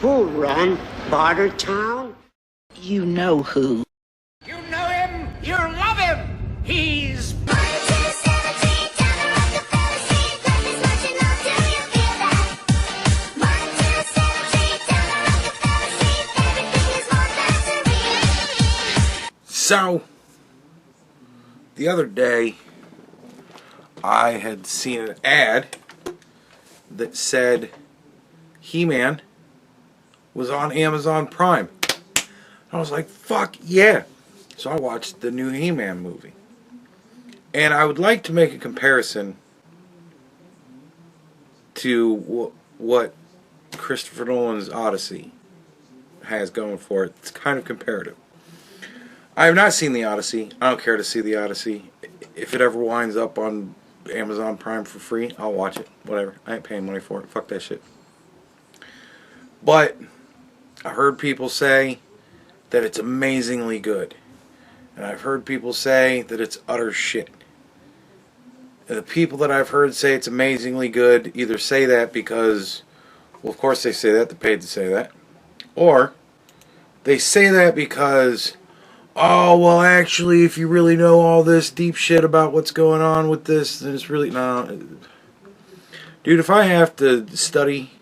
Who run Barter Town? You know who. You know him, you love him. He's... So, the other day, I had seen an ad that said He-Man was on Amazon Prime. I was like, fuck yeah. So I watched the new He-Man movie. And I would like to make a comparison to what Christopher Nolan's Odyssey has going for it. It's kind of comparative. I have not seen the Odyssey. I don't care to see the Odyssey. If it ever winds up on Amazon Prime for free, I'll watch it. Whatever. I ain't paying money for it. Fuck that shit. But I heard people say that it's amazingly good. And I've heard people say that it's utter shit. And the people that I've heard say it's amazingly good either say that because, well, of course they say that. They're paid to say that. Or they say that because, oh, well, actually, if you really know all this deep shit about what's going on with this, then it's really... No. Dude, if I have to study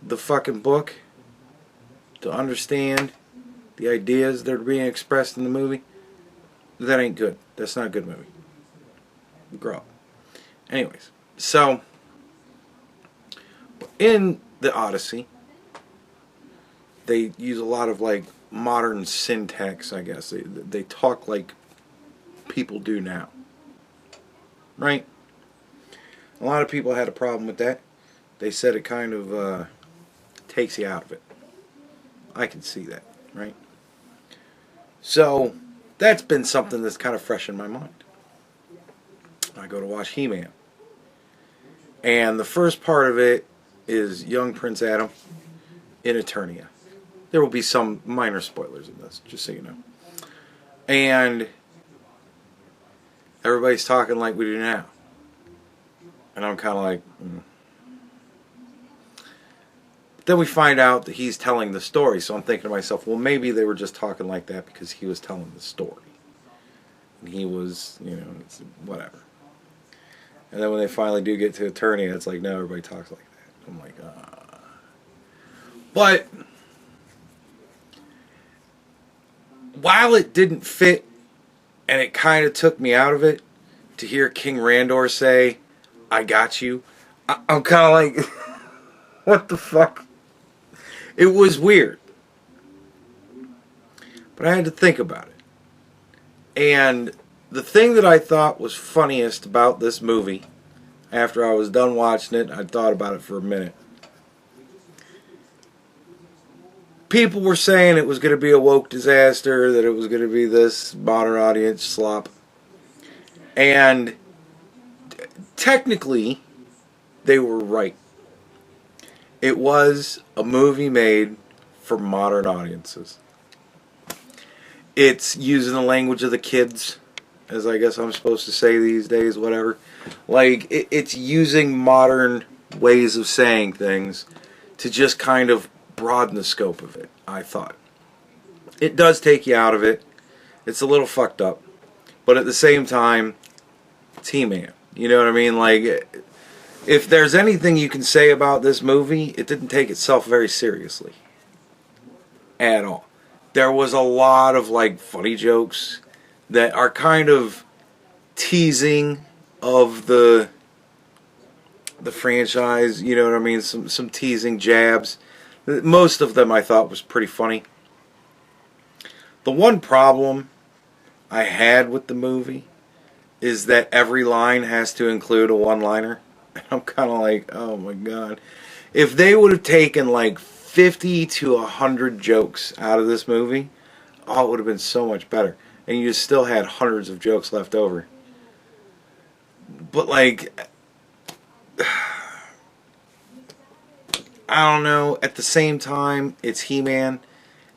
the fucking book to understand the ideas that are being expressed in the movie, that ain't good. That's not a good movie. Grow up. Anyways, so in the Odyssey, they use a lot of like modern syntax, I guess. They talk like people do now. Right? A lot of people had a problem with that. They said it kind of takes you out of it. I can see that, right? So, that's been something that's kind of fresh in my mind. I go to watch He-Man. And the first part of it is young Prince Adam in Eternia. There will be some minor spoilers in this, just so you know. And everybody's talking like we do now. And I'm kind of like... Then we find out that he's telling the story, so I'm thinking to myself, well, maybe they were just talking like that because he was telling the story. And he was, you know, it's whatever. And then when they finally do get to Eternia, it's like, no, everybody talks like that. I'm like, ah. But while it didn't fit, and it kind of took me out of it, to hear King Randor say, I got you, I'm kind of like, what the fuck? It was weird. But I had to think about it. And the thing that I thought was funniest about this movie, after I was done watching it, I thought about it for a minute. People were saying it was going to be a woke disaster, that it was going to be this modern audience slop. And technically, they were right. It was a movie made for modern audiences. It's using the language of the kids, as I guess I'm supposed to say these days, whatever. Like, it's using modern ways of saying things to just kind of broaden the scope of it, I thought. It does take you out of it. It's a little fucked up. But at the same time, it's He-Man. You know what I mean? Like, if there's anything you can say about this movie, it didn't take itself very seriously. At all. There was a lot of, like, funny jokes that are kind of teasing of the franchise, you know what I mean? Some teasing jabs. Most of them I thought was pretty funny. The one problem I had with the movie is that every line has to include a one-liner. And I'm kind of like, oh my god. If they would have taken like 50 to 100 jokes out of this movie, oh, it would have been so much better. And you still had hundreds of jokes left over. But like, I don't know. At the same time, it's He-Man,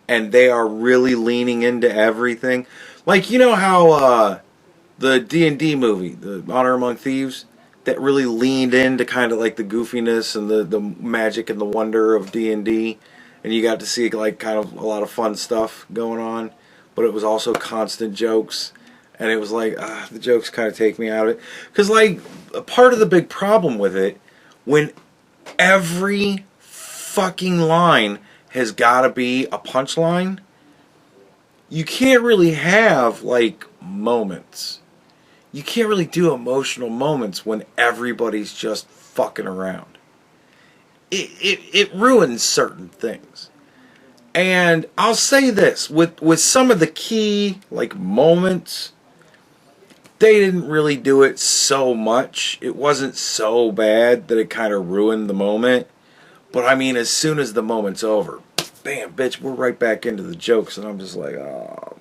and they are really leaning into everything. Like, you know how the D&D movie, the Honor Among Thieves, that really leaned into kind of like the goofiness and the magic and the wonder of D&D, and you got to see like kind of a lot of fun stuff going on, but it was also constant jokes, and it was like the jokes kind of take me out of it, because like a part of the big problem with it, when every fucking line has got to be a punchline, you can't really have like moments. You can't really do emotional moments when everybody's just fucking around. It ruins certain things. And I'll say this, with some of the key like moments, they didn't really do it so much. It wasn't so bad that it kind of ruined the moment. But I mean, as soon as the moment's over, bam, bitch, we're right back into the jokes, and I'm just like, oh,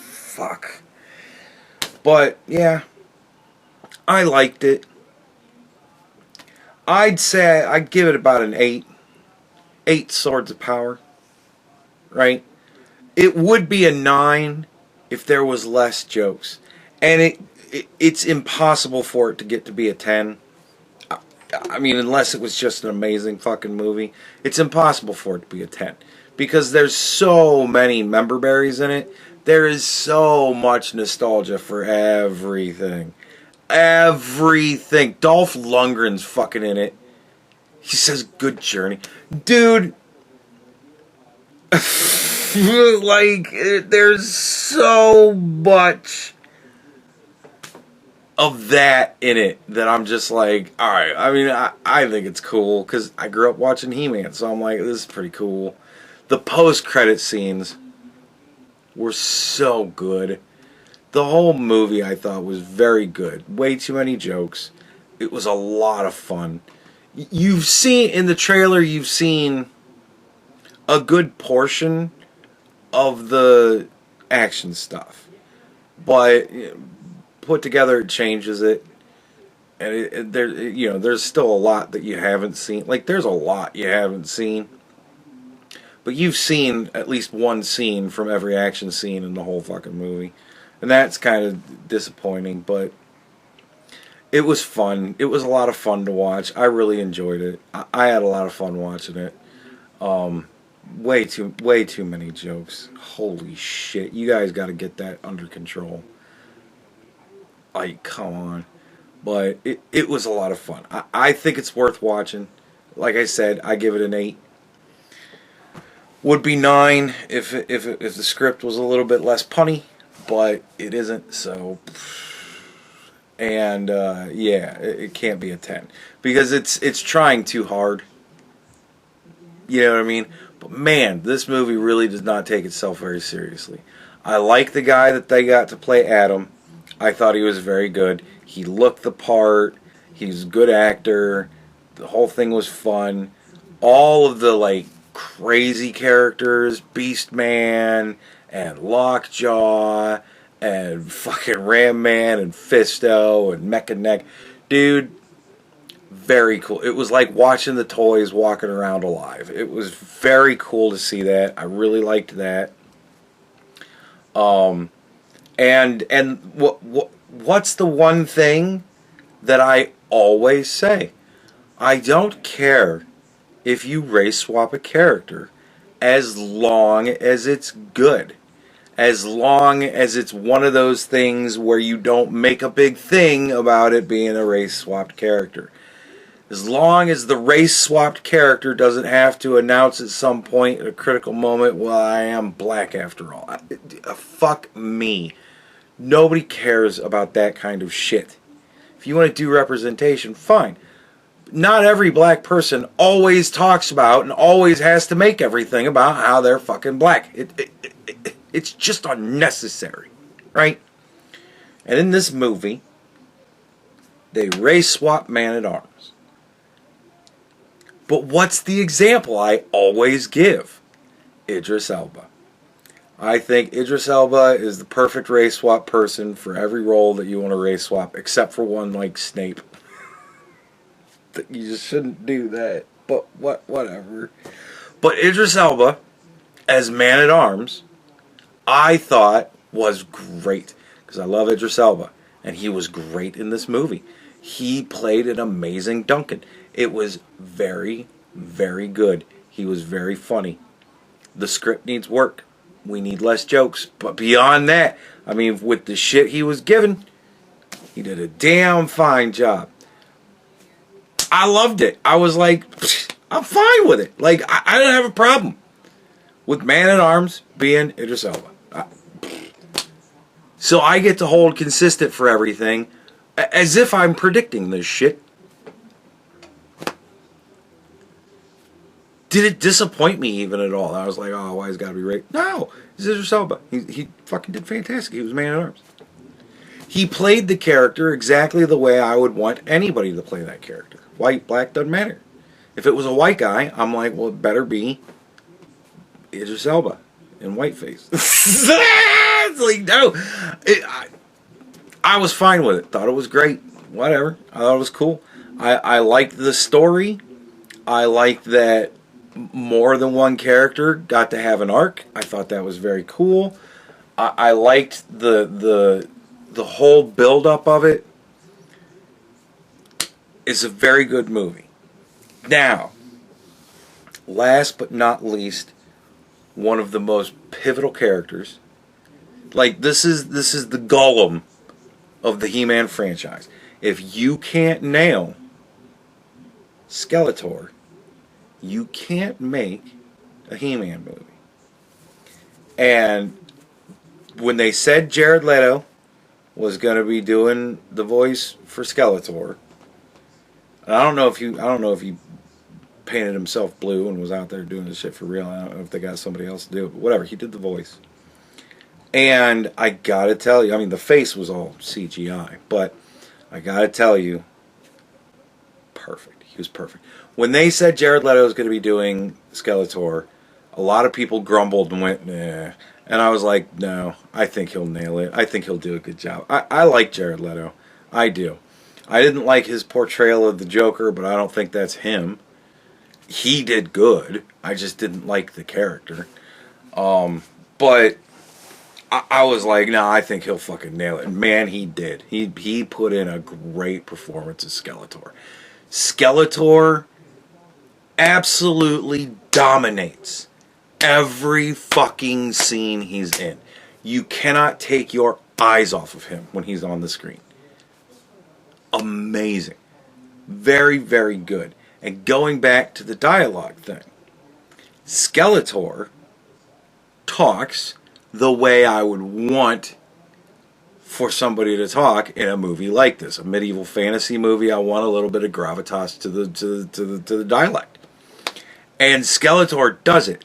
fuck. But, yeah, I liked it. I'd say I'd give it about an 8. 8 swords of power. Right? It would be a 9 if there was less jokes. And it's impossible for it to get to be a 10. I mean, unless it was just an amazing fucking movie. It's impossible for it to be a 10. Because there's so many member berries in it. There is so much nostalgia for everything. Everything. Dolph Lundgren's fucking in it. He says, good journey. Dude. Like, there's so much of that in it that I'm just like, alright. I mean, I think it's cool because I grew up watching He-Man. So I'm like, this is pretty cool. The post-credit scenes were so good. The whole movie I thought was very good. Way too many jokes. It was a lot of fun. You've seen, in the trailer, you've seen a good portion of the action stuff. But put together, it changes it. And there's still a lot that you haven't seen. Like, there's a lot you haven't seen. But you've seen at least one scene from every action scene in the whole fucking movie. And that's kind of disappointing, but it was fun. It was a lot of fun to watch. I really enjoyed it. I had a lot of fun watching it. Way too many jokes. Holy shit. You guys got to get that under control. Like, come on. But it was a lot of fun. I think it's worth watching. Like I said, I give it an 8. Would be 9 if the script was a little bit less punny, but it isn't, so. And yeah, it can't be a 10 because it's trying too hard. You know what I mean? But man, this movie really does not take itself very seriously. I like the guy that they got to play Adam. I thought he was very good. He looked the part. He's a good actor. The whole thing was fun. All of the like crazy characters, Beast Man and Lockjaw and fucking Ram Man and Fisto and Mecha, dude, very cool. It was like watching the toys walking around alive. It was very cool to see that. I really liked that. And what's the one thing that I always say? I don't care if you race swap a character as long as it's good. As long as it's one of those things where you don't make a big thing about it being a race swapped character. As long as the race swapped character doesn't have to announce at some point at a critical moment, well, I am black after all. Fuck me. Nobody cares about that kind of shit. If you want to do representation, fine. Not every black person always talks about and always has to make everything about how they're fucking black. It's just unnecessary, right? And in this movie, they race swap Man-at-Arms. But what's the example I always give? Idris Elba. I think Idris Elba is the perfect race swap person for every role that you want to race swap, except for one like Snape. You just shouldn't do that. But whatever. But Idris Elba as Man-at-Arms, I thought was great. Because I love Idris Elba. And he was great in this movie. he played an amazing Duncan. It was very, very good. He was very funny. The script needs work. We need less jokes. But beyond that, I mean, with the shit he was given, he did a damn fine job. I loved it. I was like, I'm fine with it. Like, I didn't have a problem with Man-at-Arms being Idris Elba. So I get to hold consistent for everything as if I'm predicting this shit. Did it disappoint me even at all? I was like, oh, why has it got to be raped? No, it's Idris Elba. He fucking did fantastic. He was Man-at-Arms. He played the character exactly the way I would want anybody to play that character. White, black, doesn't matter. If it was a white guy, I'm like, well, it better be Idris Elba in whiteface. It's like, no. I was fine with it. Thought it was great. Whatever. I thought it was cool. I liked the story. I liked that more than one character got to have an arc. I thought that was very cool. I liked the whole build-up of it. It's a very good movie. Now, last but not least, one of the most pivotal characters. Like, this is the Gollum of the He-Man franchise. If you can't nail Skeletor, you can't make a He-Man movie. And when they said Jared Leto was going to be doing the voice for Skeletor, and I don't know if he painted himself blue and was out there doing this shit for real. I don't know if they got somebody else to do it, but whatever. He did the voice. And I gotta tell you, I mean, the face was all CGI, but I gotta tell you, perfect. He was perfect. When they said Jared Leto was going to be doing Skeletor, a lot of people grumbled and went, nah. And I was like, no, I think he'll nail it. I think he'll do a good job. I like Jared Leto. I do. I didn't like his portrayal of the Joker, but I don't think that's him. He did good. I just didn't like the character. But I was like, no, I think he'll fucking nail it. Man, he did. He put in a great performance as Skeletor. Skeletor absolutely dominates every fucking scene he's in. You cannot take your eyes off of him when he's on the screen. Amazing. Very, very good. And going back to the dialogue thing, Skeletor talks the way I would want for somebody to talk in a movie like this, a medieval fantasy movie. I want a little bit of gravitas to the dialect, and Skeletor does it,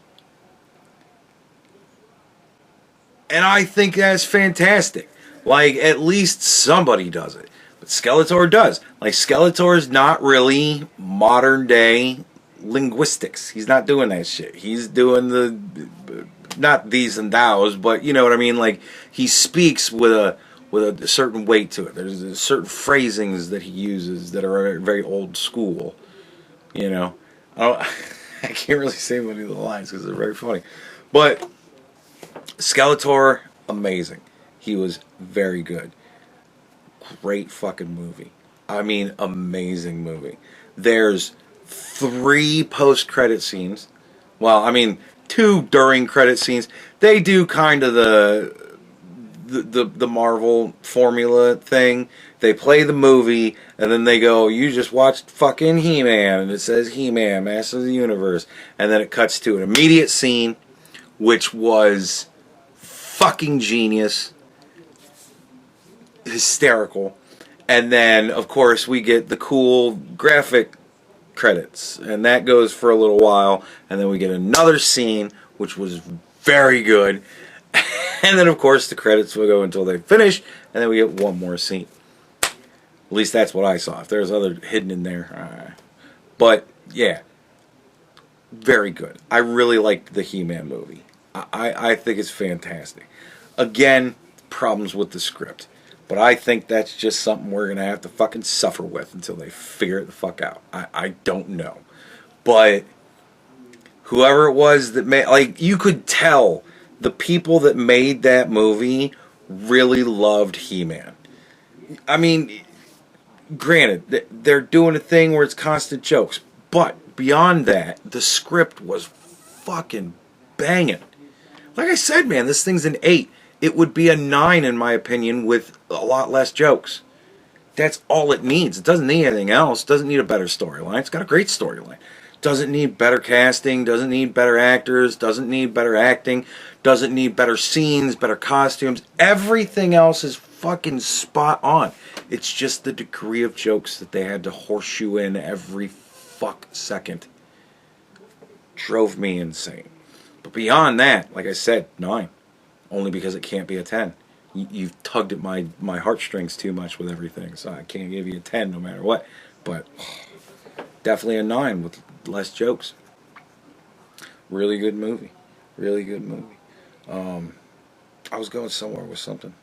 and I think that's fantastic. Like, at least somebody does it. But Skeletor does. Like, Skeletor is not really modern day linguistics. He's not doing that shit. He's doing the, not these and thous, but you know what I mean? Like, he speaks with a certain weight to it. There's certain phrasings that he uses that are very old school. You know? I can't really say many of the lines because they're very funny. But Skeletor, amazing. He was very good. Great fucking movie. I mean, amazing movie. There's 3 post-credit scenes. Well, I mean, 2 during credit scenes. They do kind of the Marvel formula thing. They play the movie, and then they go, you just watched fucking He-Man, and it says He-Man, Master of the Universe. And then it cuts to an immediate scene, which was fucking genius. Hysterical. And then, of course, we get the cool graphic credits, and that goes for a little while, and then we get another scene which was very good, and then of course the credits will go until they finish, and then we get one more scene. At least that's what I saw. If there's other hidden in there, but yeah, very good. I really liked the He-Man movie. I think it's fantastic. Again, problems with the script. But I think that's just something we're going to have to fucking suffer with until they figure it the fuck out. I don't know. But whoever it was that made... Like, you could tell the people that made that movie really loved He-Man. I mean, granted, they're doing a thing where it's constant jokes. But beyond that, the script was fucking banging. Like I said, man, this thing's an 8. It would be a 9 in my opinion with a lot less jokes. That's all it needs. It doesn't need anything else. It doesn't need a better storyline. It's got a great storyline. Doesn't need better casting. Doesn't need better actors. Doesn't need better acting. Doesn't need better scenes, better costumes. Everything else is fucking spot on. It's just the degree of jokes that they had to horseshoe in every fuck second drove me insane. But beyond that, like I said, 9. Only because it can't be a 10. You've tugged at my heartstrings too much with everything, so I can't give you a 10 no matter what. But definitely a 9 with less jokes. Really good movie. Really good movie. I was going somewhere with something.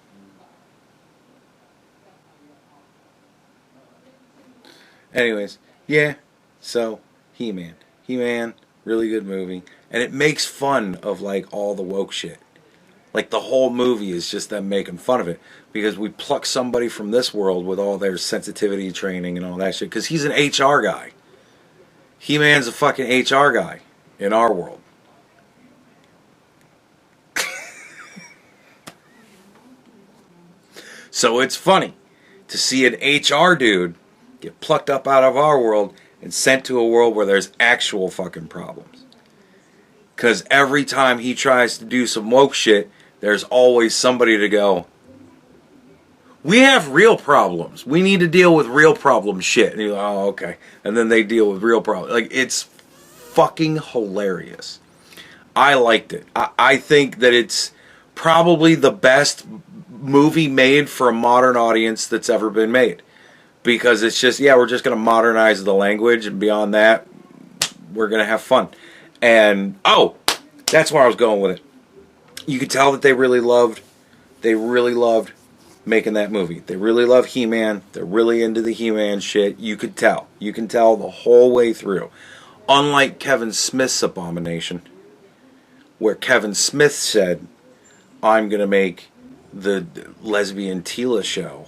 Anyways, yeah, so He-Man. He-Man, really good movie. And it makes fun of, like, all the woke shit. Like, the whole movie is just them making fun of it. Because we pluck somebody from this world with all their sensitivity training and all that shit. Because he's an HR guy. He-Man's a fucking HR guy in our world. So it's funny to see an HR dude get plucked up out of our world and sent to a world where there's actual fucking problems. Because every time he tries to do some woke shit, there's always somebody to go, we have real problems. We need to deal with real problem shit. And you're like, oh, okay. And then they deal with real problems. Like, it's fucking hilarious. I liked it. I think that it's probably the best movie made for a modern audience that's ever been made. Because it's just, yeah, we're just going to modernize the language. And beyond that, we're going to have fun. And, oh, that's where I was going with it. You could tell that they really loved making that movie. They really love He-Man. They're really into the He-Man shit. You could tell. You can tell the whole way through. Unlike Kevin Smith's Abomination, where Kevin Smith said, I'm going to make the lesbian Tila show,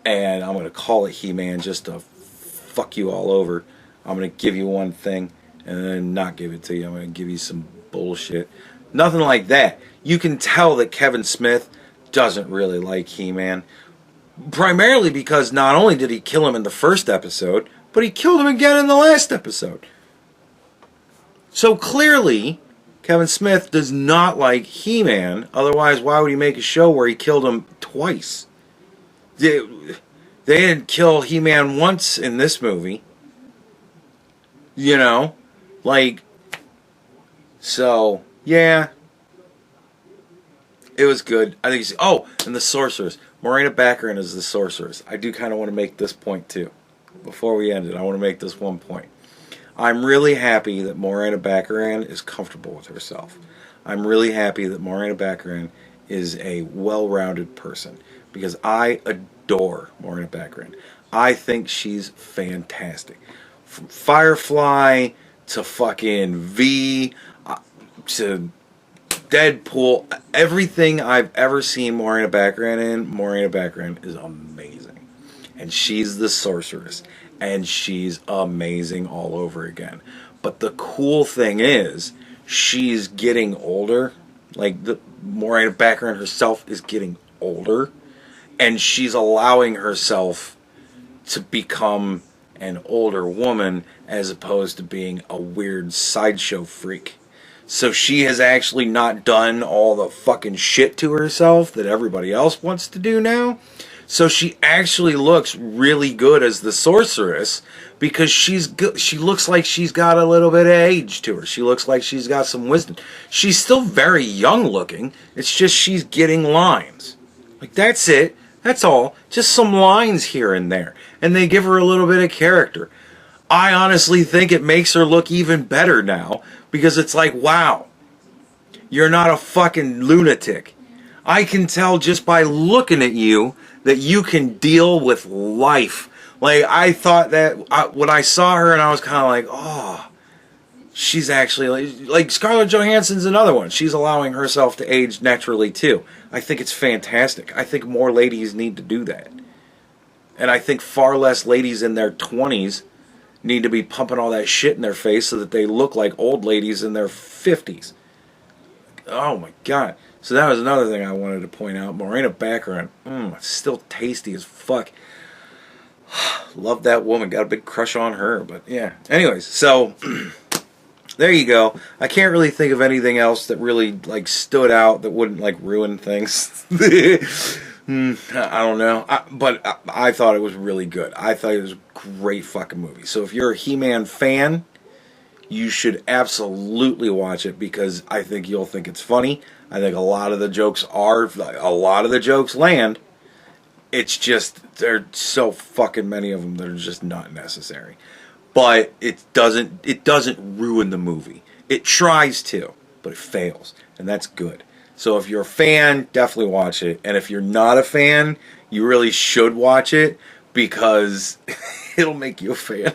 and I'm going to call it He-Man just to fuck you all over. I'm going to give you one thing, and then not give it to you. I'm going to give you some bullshit. Nothing like that. You can tell that Kevin Smith doesn't really like He-Man. Primarily because not only did he kill him in the first episode, but he killed him again in the last episode. So clearly, Kevin Smith does not like He-Man. Otherwise, why would he make a show where he killed him twice? They didn't kill He-Man once in this movie. You know? Like, so, yeah. It was good. I think. Oh, and the sorceress. Morena Baccarin is the sorceress. I do kind of want to make this point too. Before we end it, I want to make this one point. I'm really happy that Morena Baccarin is comfortable with herself. I'm really happy that Morena Baccarin is a well-rounded person. Because I adore Morena Baccarin. I think she's fantastic. From Firefly to fucking V to Deadpool, everything I've ever seen Morena Baccarin in, Morena Baccarin is amazing. And she's the sorceress. And she's amazing all over again. But the cool thing is, she's getting older. Like, the Morena Baccarin herself is getting older. And she's allowing herself to become an older woman as opposed to being a weird sideshow freak. So she has actually not done all the fucking shit to herself that everybody else wants to do now. So she actually looks really good as the sorceress because she's good. She looks like she's got a little bit of age to her. She looks like she's got some wisdom. She's still very young looking. It's just she's getting lines. Like, that's it. That's all. Just some lines here and there. And they give her a little bit of character. I honestly think it makes her look even better now. Because it's like, wow, you're not a fucking lunatic. I can tell just by looking at you that you can deal with life. Like, I thought that when I saw her and I was kind of like, oh, she's actually, like Scarlett Johansson's another one. She's allowing herself to age naturally too. I think it's fantastic. I think more ladies need to do that. And I think far less ladies in their 20s need to be pumping all that shit in their face so that they look like old ladies in their 50s. Oh my God. So that was another thing I wanted to point out. Morena Baccarin, still tasty as fuck. Love that woman. Got a big crush on her. But yeah. Anyways, so there you go. I can't really think of anything else that really like stood out that wouldn't like ruin things. I don't know. But I thought it was really good. I thought it was a great fucking movie. So if you're a He-Man fan, you should absolutely watch it because I think you'll think it's funny. I think a lot of the jokes land. It's just, there are so fucking many of them that are just not necessary. But it doesn't ruin the movie. It tries to, but it fails. And that's good. So if you're a fan, definitely watch it. And if you're not a fan, you really should watch it because it'll make you a fan.